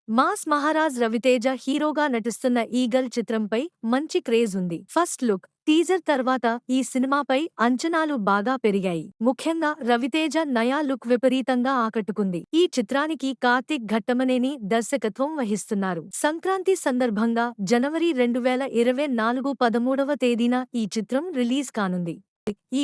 Mass Maharaj Raviteja హీరోగా నటిస్తున్న eagle చిత్రంపై మంచి క్రేజ్ ఉంది. ఫస్ట్ లుక్, టీజర్ తర్వాత ఈ సినిమాపై అంచనాలు బాగా పెరిగాయి. ముఖ్యంగా రవితేజ నయా లుక్ విపరీతంగా ఆకట్టుకుంది. ఈ చిత్రానికి కార్తీక్ ఘట్టమనేని దర్శకత్వం వహిస్తున్నారు. సంక్రాంతి సందర్భంగా జనవరి 2024 13వ తేదీన ఈ చిత్రం రిలీజ్ కానుంది.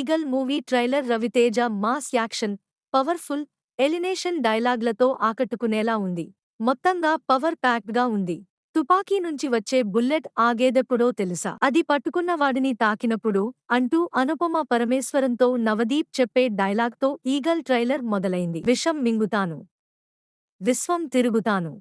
Eagle movie trailer Raviteja mass action, powerful, alienation డైలాగ్లతో ఆకట్టుకునేలా ఉంది. మొత్తంగా పవర్ ప్యాక్డ్ గా ఉంది. తుపాకీ నుంచి వచ్చే బుల్లెట్ ఆగేదెప్పుడో తెలుసా? అది పట్టుకున్న వాడిని తాకినప్పుడు అంటూ అనుపమ పరమేశ్వరంతో నవదీప్ చెప్పే డైలాగ్తో ఈగల్ ట్రైలర్ మొదలైంది. విషం మింగుతాను, విశ్వం తిరుగుతాను,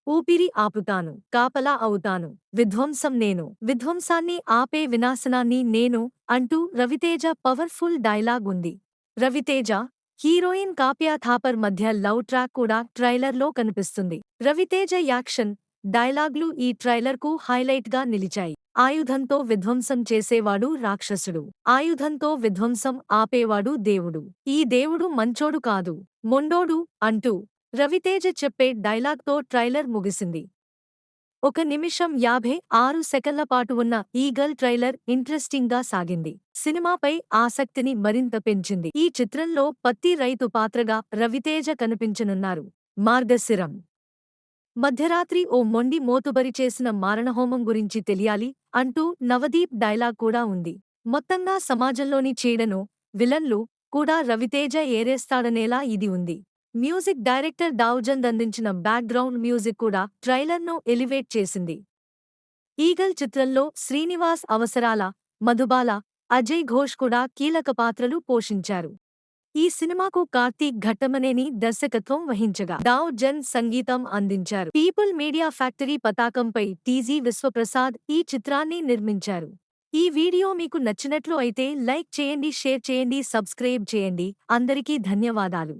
ఊపిరి ఆపుతాను, కాపలా అవుతాను, విధ్వంసం నేను, విధ్వంసాన్ని ఆపే వినాశనాన్ని నేను అంటూ రవితేజ పవర్ఫుల్ డైలాగ్ ఉంది. రవితేజ, హీరోయిన్ కావ్య థాపర్ మధ్య లవ్ ట్రాక్ కూడా ట్రైలర్లో కనిపిస్తుంది. రవితేజ యాక్షన్, డైలాగ్లు ఈ ట్రైలర్కు హైలైట్గా నిలిచాయి. ఆయుధంతో విధ్వంసం చేసేవాడు రాక్షసుడు, ఆయుధంతో విధ్వంసం ఆపేవాడు దేవుడు. ఈ దేవుడు మంచోడు కాదు, మొండోడు అంటూ రవితేజ చెప్పే డైలాగ్తో ట్రైలర్ ముగిసింది. 1 నిమిషం 56 సెకన్ల పాటు ఉన్న ఈగల్ ట్రైలర్ ఇంట్రెస్టింగ్గా సాగింది. సినిమాపై ఆసక్తిని మరింత పెంచింది. ఈ చిత్రంలో పత్తి రైతు పాత్రగా రవితేజ కనిపించనున్నారు. మార్గశిరం మధ్యరాత్రి ఓ మొండి మోతుబరి చేసిన మారణహోమం గురించి తెలియాలి అంటూ నవదీప్ డైలాగ్ కూడా ఉంది. మొత్తంగా సమాజంలోని చీడను, విలన్లు కూడా రవితేజ ఏరేస్తాడనేలా ఇది ఉంది. మ్యూజిక్ డైరెక్టర్ దావుజంద్ అందించిన బ్యాక్గ్రౌండ్ మ్యూజిక్ కూడా ట్రైలర్ను ఎలివేట్ చేసింది. ఈగల్ చిత్రంలో శ్రీనివాస్ అవసరాల, మధుబాల, అజయ్ ఘోష్ కూడా కీలక పాత్రలు పోషించారు. ఈ సినిమాకు కార్తీక్ ఘట్టమనేని దర్శకత్వం వహించగా దావ్ జంద్ సంగీతం అందించారు. పీపుల్ మీడియా ఫ్యాక్టరీ పతాకంపై టీజీ విశ్వప్రసాద్ ఈ చిత్రాన్ని నిర్మించారు. ఈ వీడియో మీకు నచ్చినట్లు అయితే లైక్ చేయండి, షేర్ చేయండి, సబ్స్క్రైబ్ చేయండి. అందరికీ ధన్యవాదాలు.